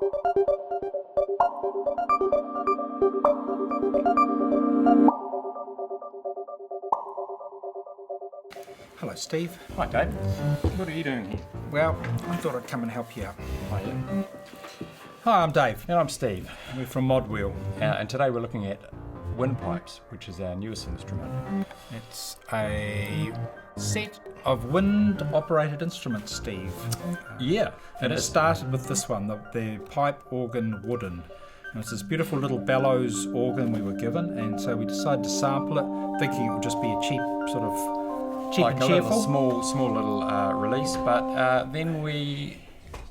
Hello, Steve. Hi, Dave. What are you doing here? Well, I thought I'd come and help you out. Oh, yeah. Hi, I'm Dave. And I'm Steve. We're from MODWHEEL. And today we're looking at windpipes, which is our newest instrument. It's a set of wind-operated instruments, Steve. Yeah. And it started with this one, the pipe organ wooden. And it's this beautiful little bellows organ we were given, and so we decided to sample it, thinking it would just be a cheap like and a cheerful. small little release, but then we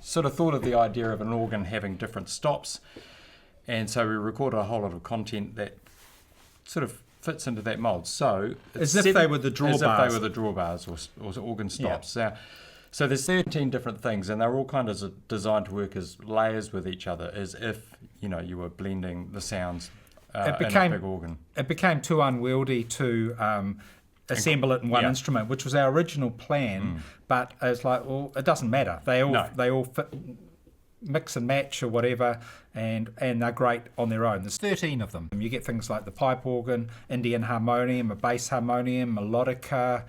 sort of thought of the idea of an organ having different stops, and so we recorded a whole lot of content that sort of fits into that mold. So As if they were the drawbars. As if they were the drawbars or organ stops. Yeah. So there's 13 different things, and they're all kind of designed to work as layers with each other, as if you were blending the sounds in a big organ. It became too unwieldy to assemble it in one instrument, which was our original plan. But it's like, well, it doesn't matter. They all fit, mix and match or whatever, and they're great on their own. There's 13 of them. You get things like the pipe organ, Indian harmonium, a bass harmonium, Melodica,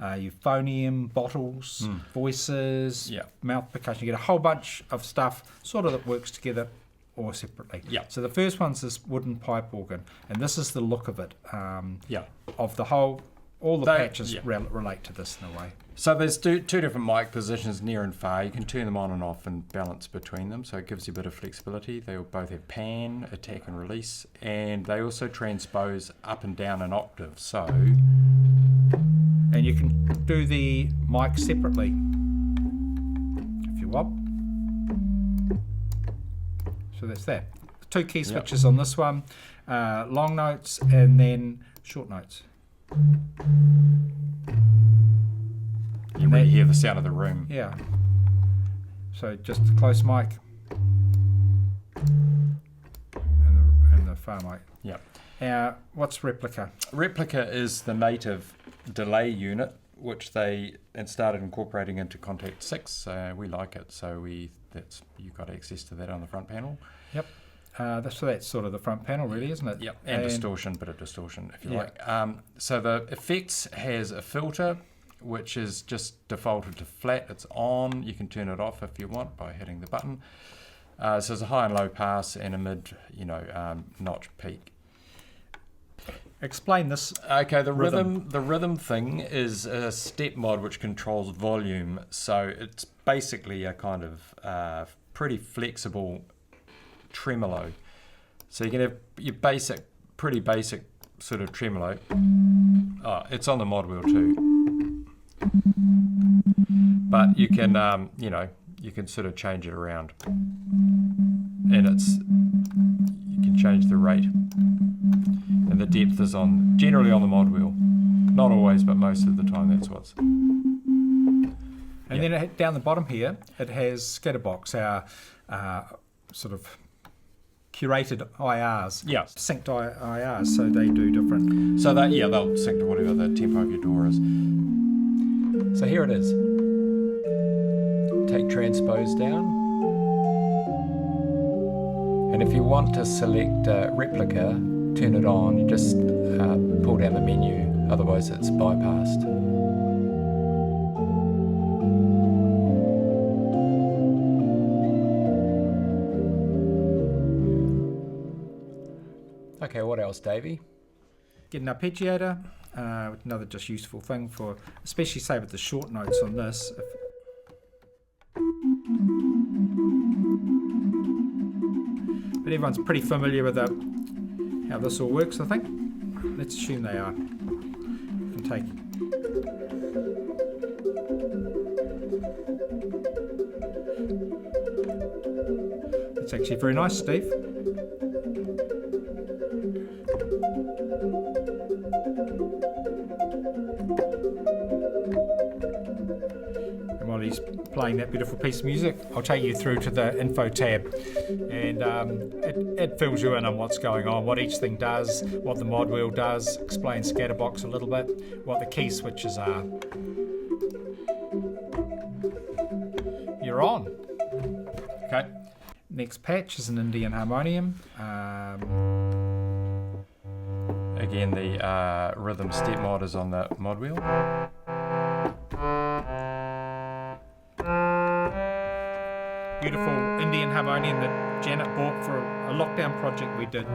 Euphonium, bottles, voices, mouth percussion. You get a whole bunch of stuff sort of that works together or separately. Yeah. So the first one's this wooden pipe organ, and this is the look of it. Of the whole, all the patches relate to this in a way. So there's two different mic positions, near and far. You can turn them on and off and balance between them, so it gives you a bit of flexibility. They both have pan, attack and release, and they also transpose up and down an octave. So, and you can do the mic separately if you want. So that's that. Two key switches on this one, long notes and then short notes. You really hear the sound of the room. Yeah. So just the close mic and the far mic. Yeah. What's replica? Replica is the native delay unit, which they started incorporating into Kontakt 6. We like it, so you've got access to that on the front panel. Yep. That's sort of the front panel, really, isn't it? Yep. And distortion, bit of distortion, if you like. So the effects has a filter, which is just defaulted to flat. It's on. You can turn it off if you want by hitting the button. So there's a high and low pass and a mid, notch peak. Explain this. Okay, the rhythm thing is a step mod which controls volume. So it's basically a kind of pretty flexible tremolo. So you can have your pretty basic sort of tremolo. Oh, it's on the MODWHEEL too. But you can, you can sort of change it around. And you can change the rate. And the depth is generally on the MODWHEEL. Not always, but most of the time that's what's. And then down the bottom here, it has Scatterbox, our sort of curated IRs. Yeah. Synced IRs, so they do different. So they'll sync to whatever the tempo of your DAW is. So here it is. Take transpose down. And if you want to select replica, turn it on, you just pull down the menu, otherwise it's bypassed. Okay, what else, Davey? Get an arpeggiator, another just useful thing for, especially say with the short notes on this. But everyone's pretty familiar with how this all works, I think. Let's assume they are. You can take. That's actually very nice, Steve. And while he's playing that beautiful piece of music, I'll take you through to the info tab, and it fills you in on what's going on, what each thing does, what the MODWHEEL does, explains Scatterbox a little bit, what the key switches are. You're on. Okay. Next patch is an Indian Harmonium. Again, the rhythm step mod is on the MODWHEEL. Beautiful Indian Harmonium that Janet bought for a lockdown project we did.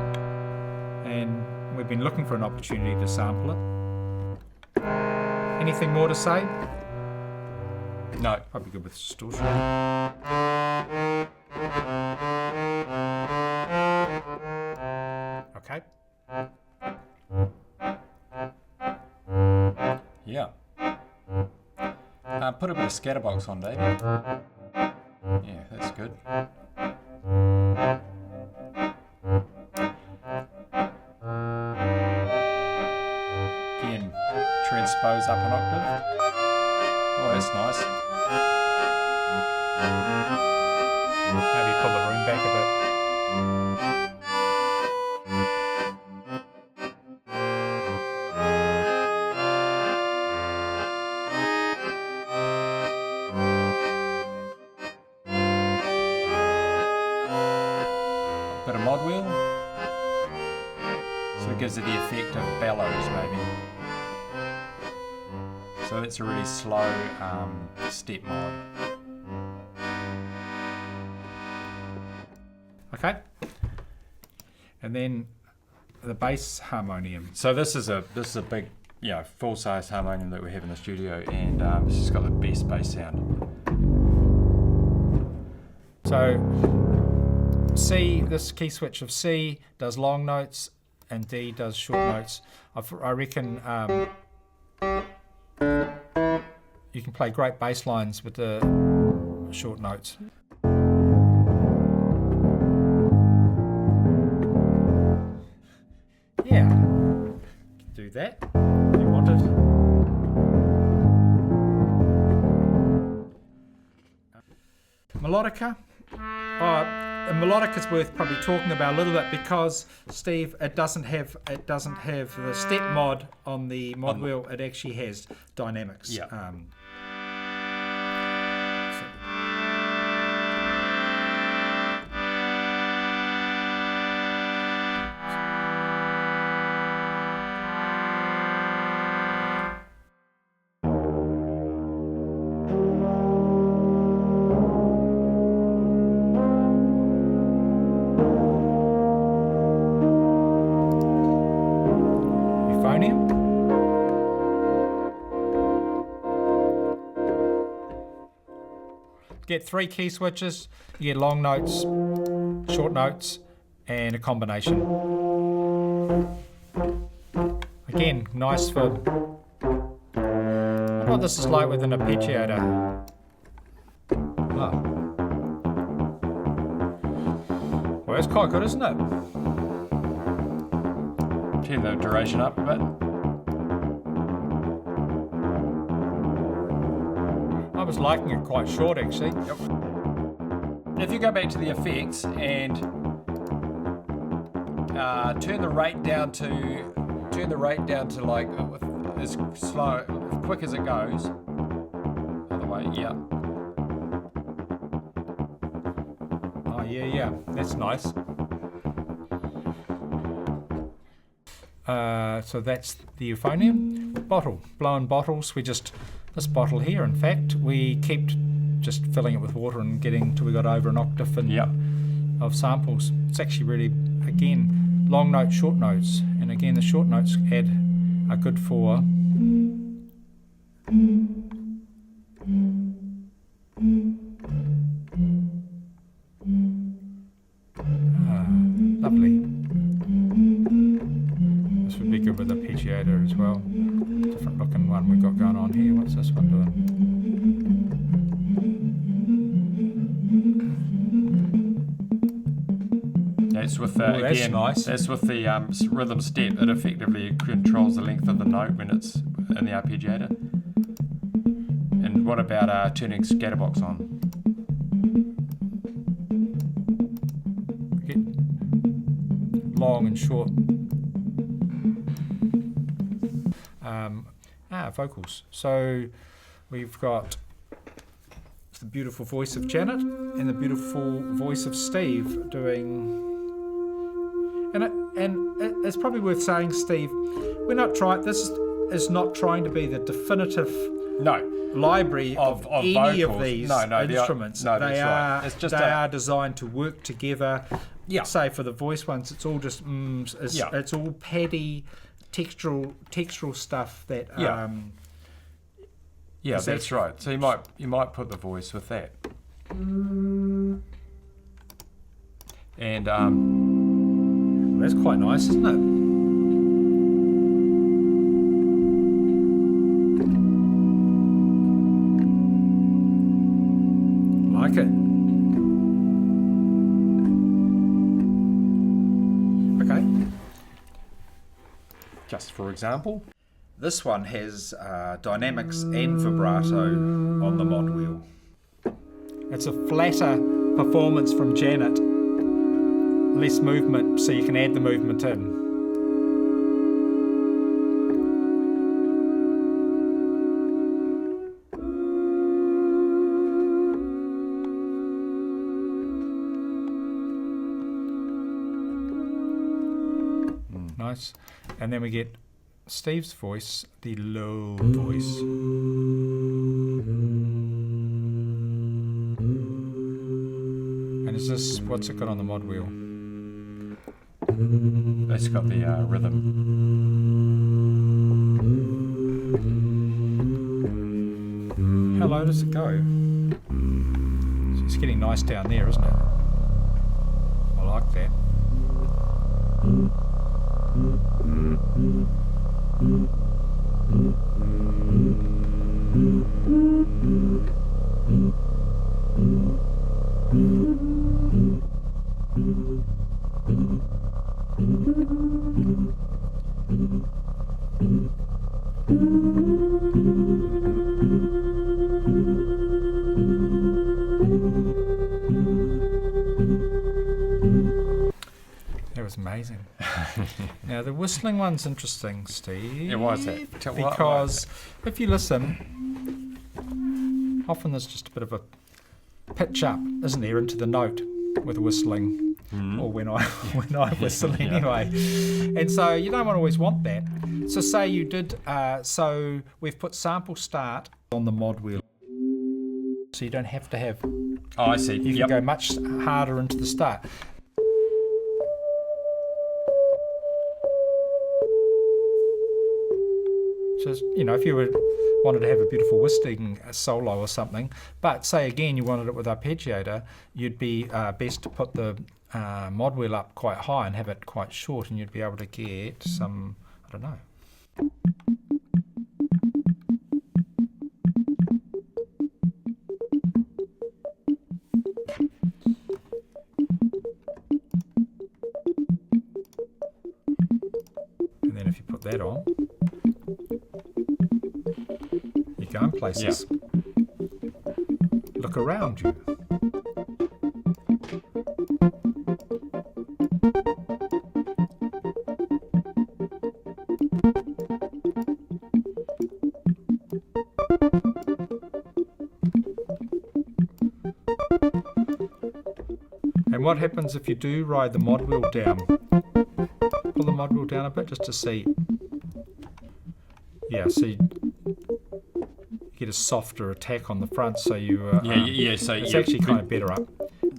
And we've been looking for an opportunity to sample it. Anything more to say? No. Probably good with distortion. Okay. Yeah. Put a bit of scatterbox on, Dave. Yeah, that's good. Again, transpose up an octave. Oh, that's nice. Maybe pull the room back a bit. Bit of MODWHEEL. So it gives it the effect of bellows, maybe. So that's a really slow step mod. Okay. And then the bass harmonium. So this is a big, full size harmonium that we have in the studio, and it's just got the best bass sound. So C, this key switch of C does long notes and D does short notes. I reckon you can play great bass lines with the short notes. Yeah, do that if you wanted. Melodica. The Melodica is worth probably talking about a little bit because, Steve, it doesn't have the step mod on the MODWHEEL. It actually has dynamics. Yeah. Euphonium. Get 3 key switches. You get long notes, short notes, and a combination. Again, nice for. I wonder what this is like with an arpeggiator. Oh. Well, it's quite good, isn't it? Turn the duration up a bit. I was liking it quite short, actually. Yep. If you go back to the effects and turn the rate down to like as slow, as quick as it goes. Other way, yeah. Oh yeah, that's nice. So that's the euphonium. Bottle, blown bottles. This bottle here, in fact, we kept just filling it with water and getting till we got over an octave of samples. It's actually really, again, long notes, short notes, and again the short notes are good for. Lovely. This would be good with a arpeggiator as well. Different looking one we've got going on here. What's this one doing? That's with the that's nice. That's with the rhythm step. It effectively controls the length of the note when it's in the arpeggiator. And what about turning scatterbox on? Get long and short. Vocals. So we've got the beautiful voice of Janet and the beautiful voice of Steve doing. And it's probably worth saying, Steve, we're not trying. This is not trying to be the definitive library of any vocals. of these instruments. They are right. It's just they are designed to work together. Yeah. Say for the voice ones, it's all just it's all paddy, textural stuff that. Yeah, that's right. So you might put the voice with that. And that's quite nice, isn't it? Like it. Okay. just for example. This one has dynamics and vibrato on the mod wheel. It's a flatter performance from Janet. Less movement, so you can add the movement in. Nice. And then we get Steve's voice, the low voice. And is this, what's it got on the mod wheel? It's got the rhythm. How low does it go? So it's getting nice down there, isn't it? I like that. That was amazing. Now the whistling one's interesting, Steve. Yeah, why is that? Because if you listen, often there's just a bit of a pitch up, isn't there, into the note with whistling, or when I whistle anyway. And so you don't always want that. So say you did. So we've put sample start on the mod wheel, so you don't have to have. Oh, I see. You can go much harder into the start. So, you know, if you wanted to have a beautiful whistling solo or something, but say again you wanted it with arpeggiator, you'd be best to put the mod wheel up quite high and have it quite short, and you'd be able to get some, I don't know. And then if you put that on, going places. Yeah. Look around you. And what happens if you do ride the mod wheel down? Pull the mod wheel down a bit just to see. Yeah, see. Get a softer attack on the front, so you so it's actually kind of better up.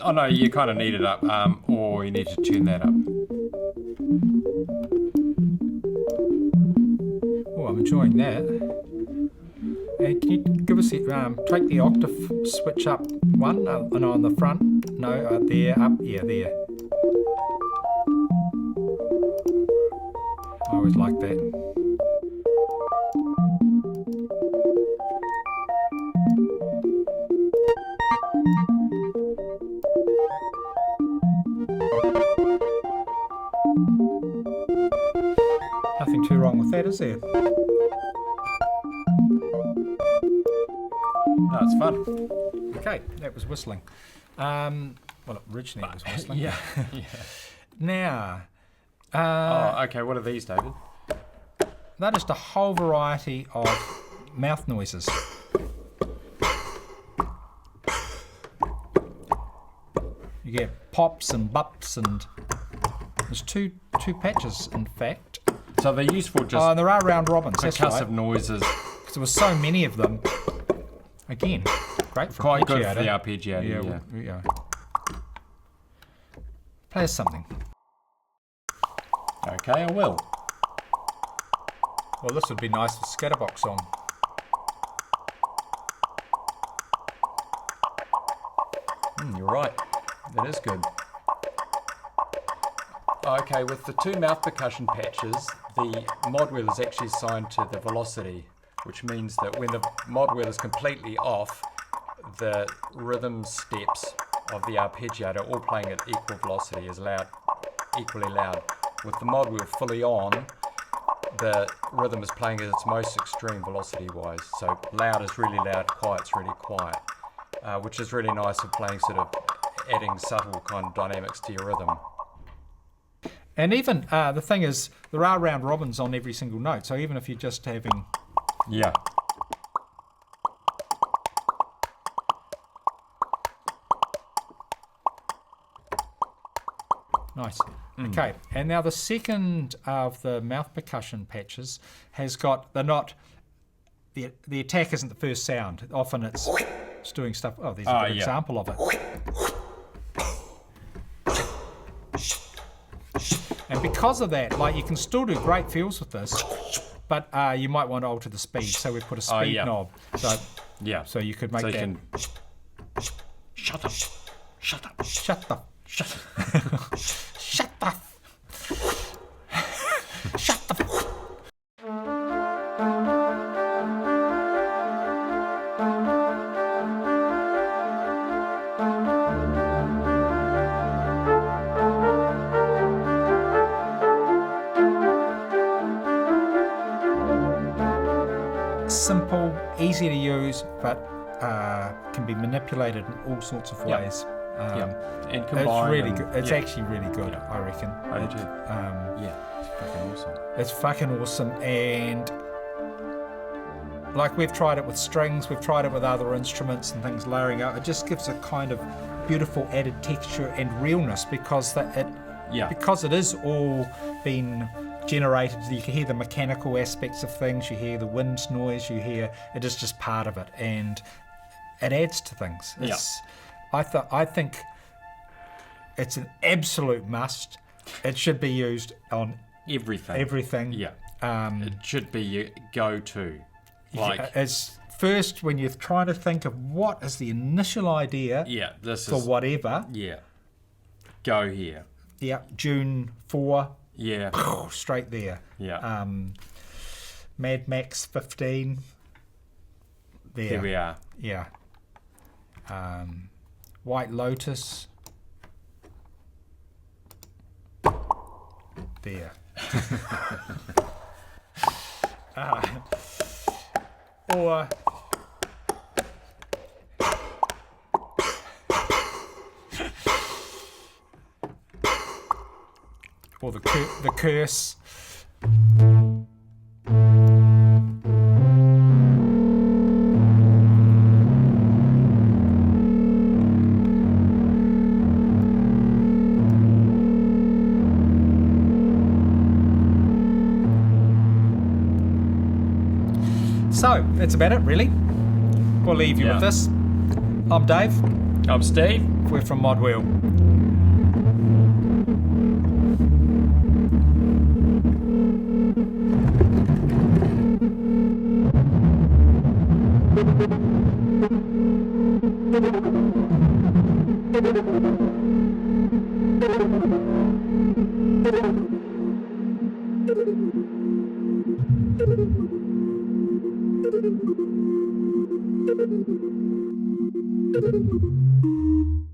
Oh no, you kind of need it up, or you need to tune that up. Oh, I'm enjoying that. And can you give us the take the octave switch up one, and on the front? No, there, up, yeah, there. I always like that. Nothing too wrong with that, is there? No, it's fun. Okay, that was whistling. Well, originally it was whistling. Yeah. Now. Okay, what are these, David? They're just a whole variety of mouth noises. You get pops and bups, and there's two patches, in fact. So they're useful just... Oh, and there are round robins, that's right. Percussive noises. Because there were so many of them. Again, great for Quite good arpeggiator. for the arpeggiator, Yeah. Play us something. Okay, I will. Well, this would be nice with Scatterbox on. You're right. That is good. Okay, with the 2 mouth percussion patches, the mod wheel is actually assigned to the velocity, which means that when the mod wheel is completely off, the rhythm steps of the arpeggiator all playing at equal velocity is equally loud. With the mod wheel fully on, the rhythm is playing at its most extreme velocity wise. So loud is really loud, quiet's really quiet, which is really nice for playing sort of adding subtle kind of dynamics to your rhythm. And even, the thing is, there are round robins on every single note, so even if you're just having... Yeah. Nice. Okay, and now the second of the mouth percussion patches has got, they're not, the attack isn't the first sound. Often it's doing stuff, oh, there's a good example of it. And because of that, like, you can still do great feels with this, but you might want to alter the speed, so we put a speed knob. So you could make that. You can... Shut up. Shut up. Shut up. Shut up. Shut up. Shut up. Simple, easy to use, but can be manipulated in all sorts of ways. And it's really good. It's actually really good, I reckon. I do too. It's fucking awesome. It's fucking awesome, and like, we've tried it with strings, we've tried it with other instruments and things layering up. It just gives a kind of beautiful added texture and realness because it is all been generated. You can hear the mechanical aspects of things, you hear the wind noise, you hear it is just part of it, and it adds to things. I think it's an absolute must. It should be used on everything. Yeah. It should be your go-to. As first, when you're trying to think of what is the initial idea for whatever. Yeah. Go here. Yeah. June 4. Yeah. Straight there. Yeah. Mad Max 15. There we are. Yeah. White Lotus. There. Or the curse. So, that's about it, really. We'll leave you with this. I'm Dave. I'm Steve. We're from MODWHEEL. Thank you.